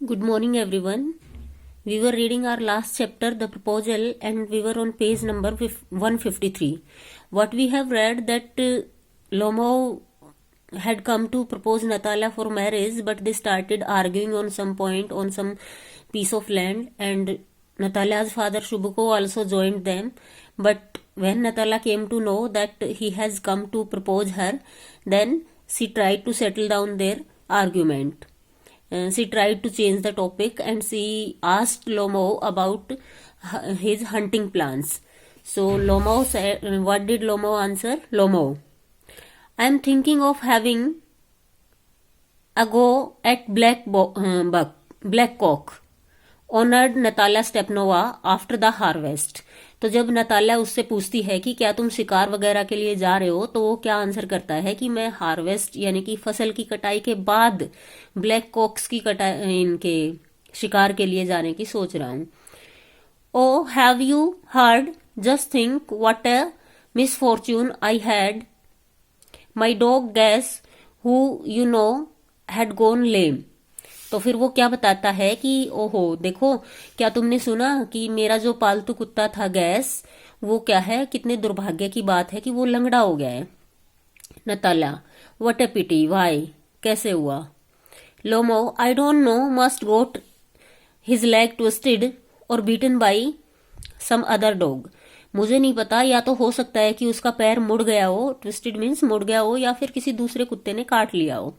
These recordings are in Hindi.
Good morning, everyone. We were reading our last chapter, The Proposal, and we were on page number 153. What we have read that Lomo had come to propose Natalia for marriage, but they started arguing on some point on some piece of land, and Natalia's father Shubuko also joined them. But when Natalia came to know that he has come to propose her, then she tried to settle down their argument. She tried to change the topic and she asked Lomo about his hunting plans. So Lomo said, what did Lomo answer? Lomo, I am thinking of having a go at black cock. Honored Natalia Stepnova after the harvest. तो जब नताल्या उससे पूछती है कि क्या तुम शिकार वगैरह के लिए जा रहे हो, तो वो क्या आंसर करता है कि मैं हार्वेस्ट यानी कि फसल की कटाई के बाद ब्लैक कॉक्स की कटाई इनके शिकार के लिए जाने की सोच रहा हूं. Oh have you heard, just think what a misfortune I had. My dog guess who you know had gone lame. तो फिर वो क्या बताता है कि ओहो देखो, क्या तुमने सुना कि मेरा जो पालतू कुत्ता था गैस, वो क्या है, कितने दुर्भाग्य की बात है कि वो लंगड़ा हो गया है. नताला, व्हाट ए पिटी, वाई, कैसे हुआ. लोमो, I don't know, must got his leg twisted और beaten by some other dog. मुझे नहीं पता, या तो हो सकता है कि उसका पैर मुड़ गया हो, ट्विस्टेड मीन्स मुड़ गया हो, या फिर किसी दूसरे कुत्ते ने काट लिया हो.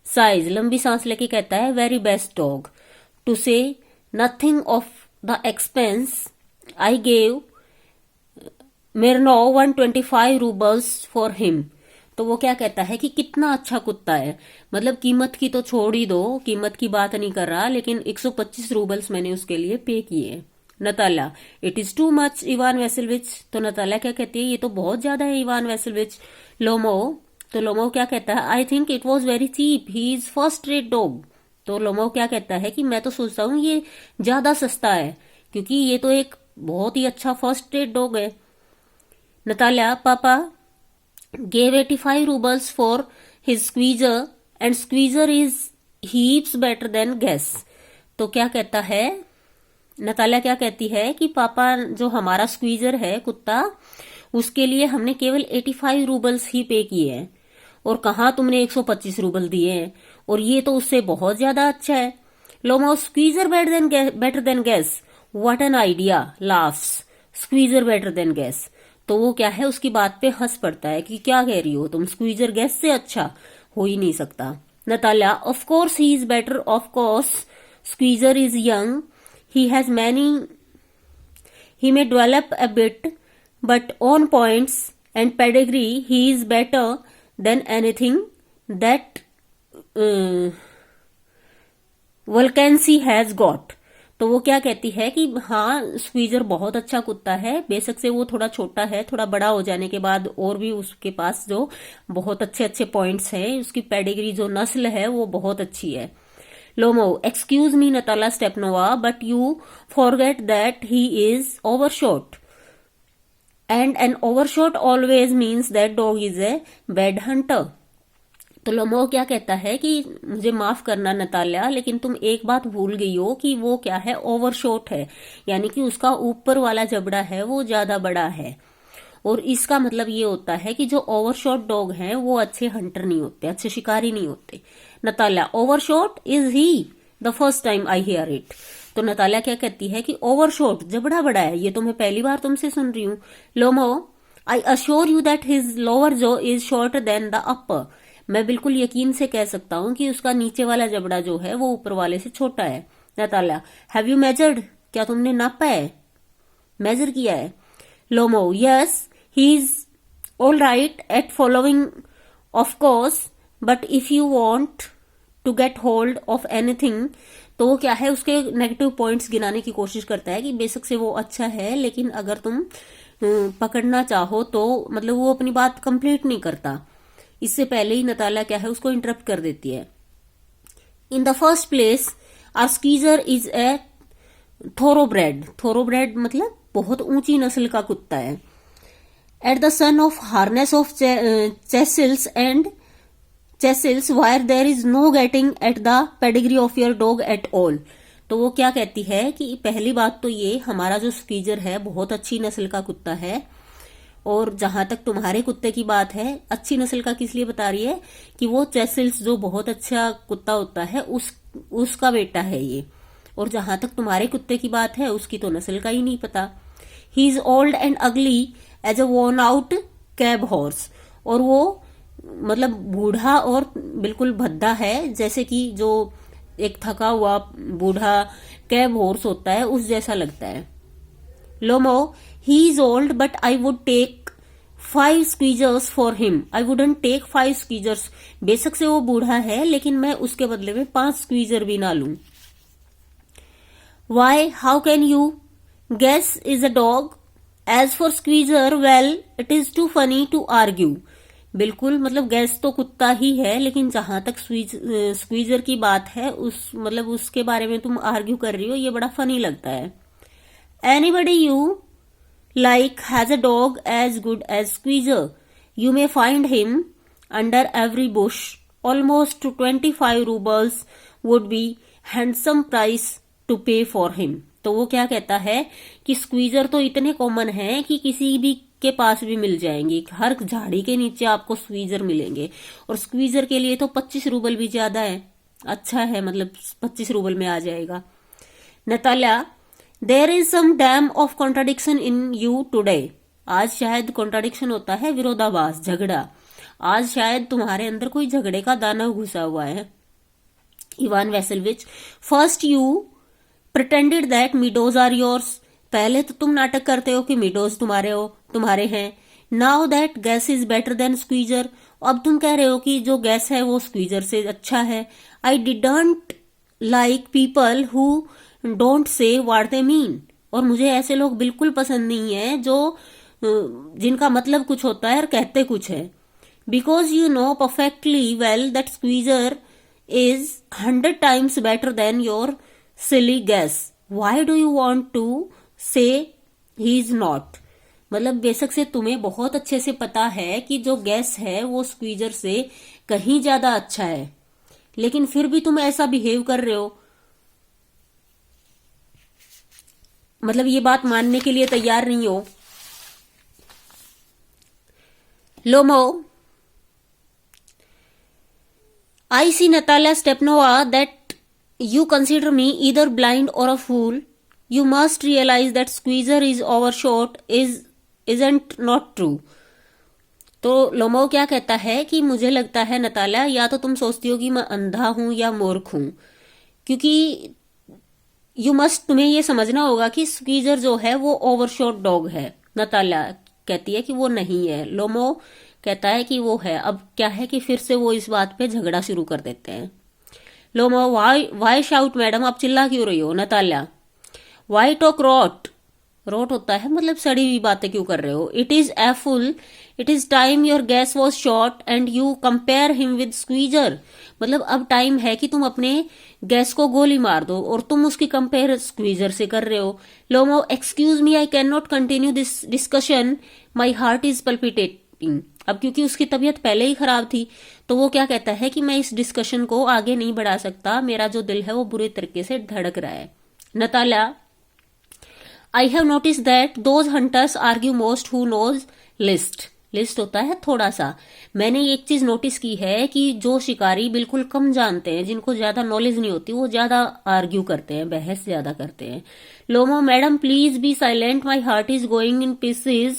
साइज, लंबी सांस लेके कहता है, very best dog. To say nothing of the expense I gave Mironov 125 roubles for him. तो वो क्या कहता है कि कितना अच्छा कुत्ता है, मतलब कीमत की तो छोड़ ही दो, कीमत की बात नहीं कर रहा, लेकिन 125 रूबल्स मैंने उसके लिए पे किए. Natalya, it is too much Ivan Vassilevitch. तो नताला क्या कहती है, ये तो बहुत ज्यादा है इवान वेसेलविच. लोमो, तो लोमो क्या कहता है, I think it was very cheap, he is first rate dog. तो लोमो क्या कहता है कि मैं तो सोचता हूँ ये ज्यादा सस्ता है, क्योंकि ये तो एक बहुत ही अच्छा फर्स्ट रेट डॉग है. नताल्या, पापा gave 85 rubles for his squeezer and squeezer is heaps better than guess. तो क्या कहता है, नताल्या क्या कहती है कि पापा जो हमारा स्क्वीजर है कुत्ता, उसके लिए हमने केवल 85 रूबल्स ही पे किए हैं, और कहा तुमने 125 रूबल दिए हैं, और ये तो उससे बहुत ज्यादा अच्छा है. Lomov, Squeezer better than Guess, what an idea, laughs. Squeezer better than Guess. तो वो क्या है, उसकी बात पे हंस पड़ता है कि क्या कह रही हो तुम, स्क्वीजर गैस से अच्छा हो ही नहीं सकता. Natalya, of course he is better, of course squeezer is young, he has many, he may develop a bit, but on points and pedigree he is better than anything that Volcansy has got. तो वो क्या कहती है कि हाँ, स्क्वीजर बहुत अच्छा कुत्ता है, बेशक से वो थोड़ा छोटा है, थोड़ा बड़ा हो जाने के बाद और भी उसके पास जो बहुत अच्छे अच्छे पॉइंट्स हैं, उसकी पेडिग्री जो नस्ल है वो बहुत अच्छी है. Lomov, excuse me Natalya Stepanovna, but you forget that he is overshot, and an overshot always means that dog is a bad hunter. तो लोमो क्या कहता है कि मुझे माफ करना नताल्या, लेकिन तुम एक बात भूल गई हो कि वो क्या है, ओवरशॉट है, यानी कि उसका ऊपर वाला जबड़ा है वो ज्यादा बड़ा है, और इसका मतलब ये होता है कि जो ओवरशॉट डॉग हैं वो अच्छे हंटर नहीं होते, अच्छे शिकारी नहीं होते. Natalya, overshot is he the first time I hear it. तो नताल्या क्या कहती है कि ओवरशॉट, जबड़ा बड़ा है, ये तो मैं पहली बार तुमसे सुन रही हूँ. Lomov, I assure you that his lower jaw is shorter than the upper. मैं बिल्कुल यकीन से कह सकता हूँ कि उसका नीचे वाला जबड़ा जो है वो ऊपर वाले से छोटा है. नताल्या, हैव यू मेजर्ड, क्या तुमने नापा है, मेजर किया है. Lomov, yes, he is all right at following of course, but if you want to get hold of anything. तो वो क्या है, उसके नेगेटिव पॉइंट्स गिनाने की कोशिश करता है कि बेशक से वो अच्छा है, लेकिन अगर तुम पकड़ना चाहो तो मतलब वो अपनी बात कंप्लीट नहीं करता. इससे पहले ही नताला क्या है, उसको इंटरप्ट कर देती है. In the first place our Squeezer is a thoroughbred. Thoroughbred मतलब बहुत ऊंची नस्ल का कुत्ता है. At the son of Harness of Chesils and Chesils wire there is no getting at the pedigree of your dog at all. तो वो क्या कहती है कि पहली बात तो ये, हमारा जो स्क्वीजर है बहुत अच्छी नस्ल का कुत्ता है, और जहां तक तुम्हारे कुत्ते की बात है, अच्छी नस्ल का किस लिए बता रही है कि वो चेसिल्स जो बहुत अच्छा कुत्ता होता है उसका बेटा है ये, और जहां तक तुम्हारे कुत्ते की बात है उसकी तो नस्ल का ही नहीं पता। He is old and ugly as a worn out cab horse, और वो मतलब बूढ़ा और बिल्कुल भद्दा है, जैसे कि जो एक थका हुआ बूढ़ा कैब हॉर्स होता है उस जैसा लगता है। लोमो, he is old but I would take 5 squeezers for him. I wouldn't take 5 squeezers. बेशक से वो बूढ़ा है लेकिन मैं उसके बदले में 5 स्क्वीजर भी ना लूं। Why? How can you? Guess is a dog. As for squeezer, well, it is too funny to argue. बिल्कुल, मतलब गैस तो कुत्ता ही है, लेकिन जहां तक स्क्वीजर की बात है मतलब उसके बारे में तुम आर्ग्यू कर रही हो, ये बड़ा फनी लगता है। Anybody you like has a dog as good as Squeezer. You may find him under every bush. Almost 25 rubles would be handsome price to pay for him. तो वो क्या कहता है कि स्क्वीजर तो इतने कॉमन हैं कि किसी भी के पास भी मिल जाएंगे, हर झाड़ी के नीचे आपको स्क्वीजर मिलेंगे, और स्क्वीजर के लिए तो 25 रूबल भी ज्यादा है, अच्छा है, मतलब 25 रूबल में आ जाएगा। Natalya, there is some damn of contradiction in you today. आज शायद कॉन्ट्राडिक्शन होता है, विरोधाभास, झगड़ा। आज शायद तुम्हारे अंदर कोई झगड़े का दानव घुसा हुआ है। Ivan Vassilevitch, first you pretended that meadows are yours. पहले तो तुम नाटक करते हो कि मीडोज तुम्हारे हैं। Now that gas is better than squeezer. अब तुम कह रहे हो कि जो गैस है वो स्क्वीजर से अच्छा है। I didn't like people who don't say what they mean. और मुझे ऐसे लोग बिल्कुल पसंद नहीं है जो जिनका मतलब कुछ होता है और कहते कुछ है। Because you know perfectly well that squeezer is 100 times better than your silly guess. Why do you want to say he is not? मतलब बेशक से तुम्हें बहुत अच्छे से पता है कि जो गैस है वो स्क्वीजर से कहीं ज्यादा अच्छा है, लेकिन फिर भी तुम ऐसा बिहेव कर रहे हो, मतलब ये बात मानने के लिए तैयार नहीं हो। लोमो, I see Natalia Stepnova that you consider me either blind or a fool. You must realize that squeezer is overshot isn't not true. तो लोमो क्या कहता है कि मुझे लगता है नताल्या, या तो तुम सोचती हो कि मैं अंधा हूं या मूर्ख हूं, क्योंकि तुम्हें ये समझना होगा कि स्क्वीजर जो है वो ओवरशॉट डॉग है। नताल्या कहती है कि वो नहीं है, लोमो कहता है कि वो है। अब क्या है कि फिर से वो इस बात पे झगड़ा शुरू कर देते हैं। लोमो, वाई शाउट मैडम, आप चिल्ला क्यों रही हो? Natalya, why talk rot. Rot होता है मतलब सड़ी हुई बातें क्यों कर रहे हो? It is awful, it is time your Guess was short and you compare him with Squeezer. मतलब अब टाइम है कि तुम अपने गैस को गोली मार दो और तुम उसकी कंपेयर स्क्वीजर से कर रहे हो। Lomov, excuse me, I can not continue this discussion, my heart is palpitating. अब क्योंकि उसकी तबीयत पहले ही खराब थी, तो वो क्या कहता है कि मैं इस डिस्कशन को आगे नहीं बढ़ा सकता, मेरा जो दिल है वो बुरे तरीके से धड़क रहा है। Natalya, I have notice that those hunters argue most who knows least. Least होता है थोड़ा सा। मैंने एक चीज नोटिस की है कि जो शिकारी बिल्कुल कम जानते हैं, जिनको ज्यादा नॉलेज नहीं होती, वो ज्यादा आर्ग्यू करते हैं, बहस ज्यादा करते हैं। Lomov, madam please be silent, my heart is going in pieces,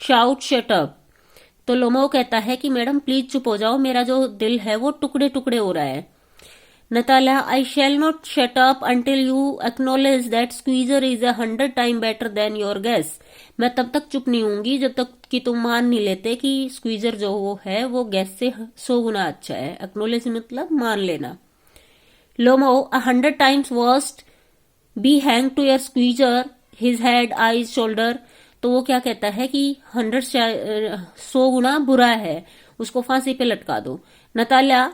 shout shut up. तो लोमो कहता है कि मैडम प्लीज चुप हो जाओ, मेरा जो दिल है वो टुकड़े टुकड़े हो रहा है। Natalya, I shell not shut up until you acknowledge that squeezer is 100 times better than your gas. मैं तब तक चुप नहीं होंगी जब तक कि तुम मान नहीं लेते कि स्क्वीजर जो वो है वो गैस से 100 गुना अच्छा है। एक्नोलेज मतलब मान लेना। Lomo, 100 times worst be hang to your Squeezer, his head, eyes, shoulder. तो वो क्या कहता है कि 100 गुना बुरा है, उसको फांसी पे लटका दो। Natalya,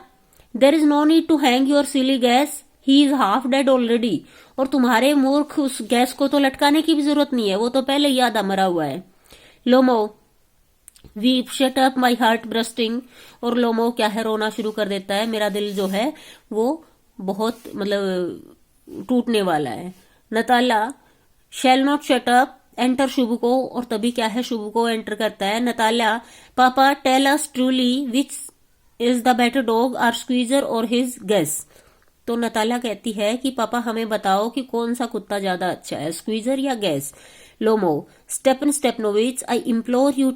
there is no need to hang your silly Guess, he is half dead already. और तुम्हारे मूर्ख उस गैस को तो लटकाने की भी जरूरत नहीं है, वो तो पहले ही आधा मरा हुआ है। Lomov, weep, shut up, my heart bursting. और लोमो क्या है, रोना शुरू कर देता है, मेरा दिल जो है वो बहुत मतलब टूटने वाला है। Natalya, shall not shut up, enter Chubukov. और तभी क्या है, शुभुको एंटर करता है। Natalya, papa tell us truly which is the better dog, our Squeezer or his Guess. तो नताला कहती है कि पापा हमें बताओ कि कौन सा कुत्ता ज्यादा अच्छा है, स्क्वीजर या Guess. Lomo, Stepan Stepanovich, I implore you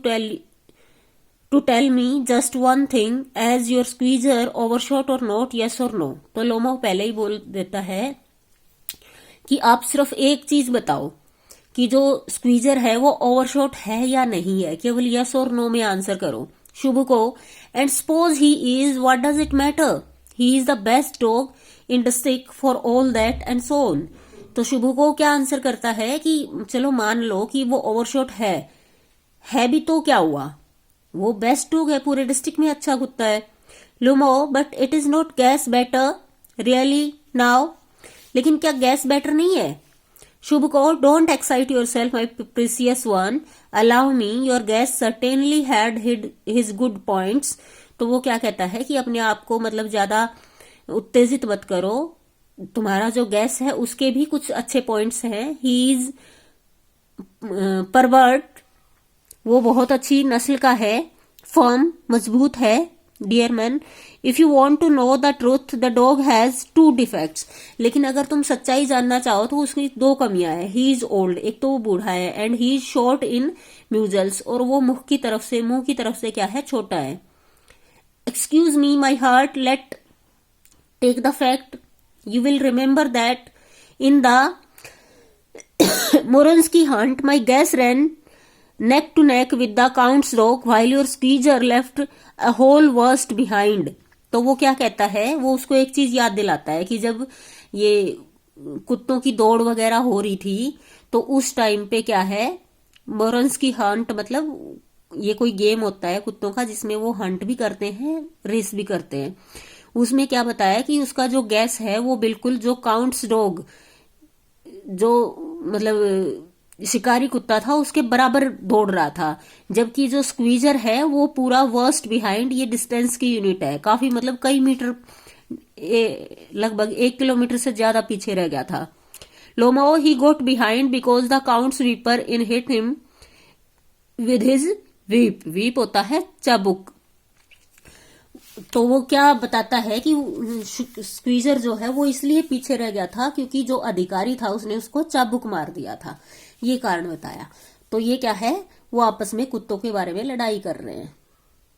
to tell me just one thing, as your Squeezer overshot or not, yes or no. तो लोमो पहले ही बोल देता है कि आप सिर्फ एक चीज बताओ कि जो स्क्वीजर है वो ओवरशॉट है या नहीं है, केवल यस और नो में आंसर करो। Chubukov, and suppose he is, what does it matter, he is the best dog in district for all that and so on. तो शुभुको क्या आंसर करता है कि चलो मान लो कि वो ओवरशॉट है भी तो क्या हुआ, वो बेस्ट डॉग है, पूरे डिस्ट्रिक्ट में अच्छा कुत्ता है। Lomov, but it is not Guess better really now, लेकिन क्या गैस बेटर नहीं है। Chubukov, don't excite yourself my precious one, allow me, your Guess certainly had his good points. तो वो क्या कहता है कि अपने आप को मतलब ज्यादा उत्तेजित मत करो, तुम्हारा जो गैस है उसके भी कुछ अच्छे पॉइंट्स हैं। ही इज परवर्ट, वो बहुत अच्छी नस्ल का है। फर्म, मजबूत है। Dear man, if you want to know the truth, the dog has 2 defects. लेकिन अगर तुम सच्चाई जानना चाहो तो उसकी 2 कमियां हैं। ही इज ओल्ड, एक तो वो बूढ़ा है, एंड ही इज शॉर्ट इन म्यूजल्स, और वो मुंह की तरफ से क्या है, छोटा है। Excuse me my heart, let take the fact, you will remember that in the Moranski hunt my Guess ran neck to neck with the count's dog while your squeezer left a whole worst behind। तो वो क्या कहता है, वो उसको एक चीज याद दिलाता है कि जब ये कुत्तों की दौड़ वगैरह हो रही थी तो उस टाइम पे क्या है, मोरन्स की हंट मतलब ये कोई गेम होता है कुत्तों का जिसमें वो हंट भी करते हैं, रेस भी करते हैं। उसमें क्या बताया कि उसका जो गैस है वो बिल्कुल जो काउंट्स डॉग, जो मतलब शिकारी कुत्ता था, उसके बराबर दौड़ रहा था, जबकि जो स्क्वीजर है वो पूरा वर्स्ट बिहाइंड, ये डिस्टेंस की यूनिट है, काफी मतलब कई मीटर, लगभग 1 किलोमीटर से ज्यादा पीछे रह गया था। Lomov, he got behind because the count whipper in hit him with his whip. Whip होता है चाबुक। तो वो क्या बताता है कि स्क्वीजर जो है वो इसलिए पीछे रह गया था क्योंकि जो अधिकारी था उसने उसको चाबुक मार दिया था, ये कारण बताया। तो ये क्या है, वो आपस में कुत्तों के बारे में लड़ाई कर रहे हैं।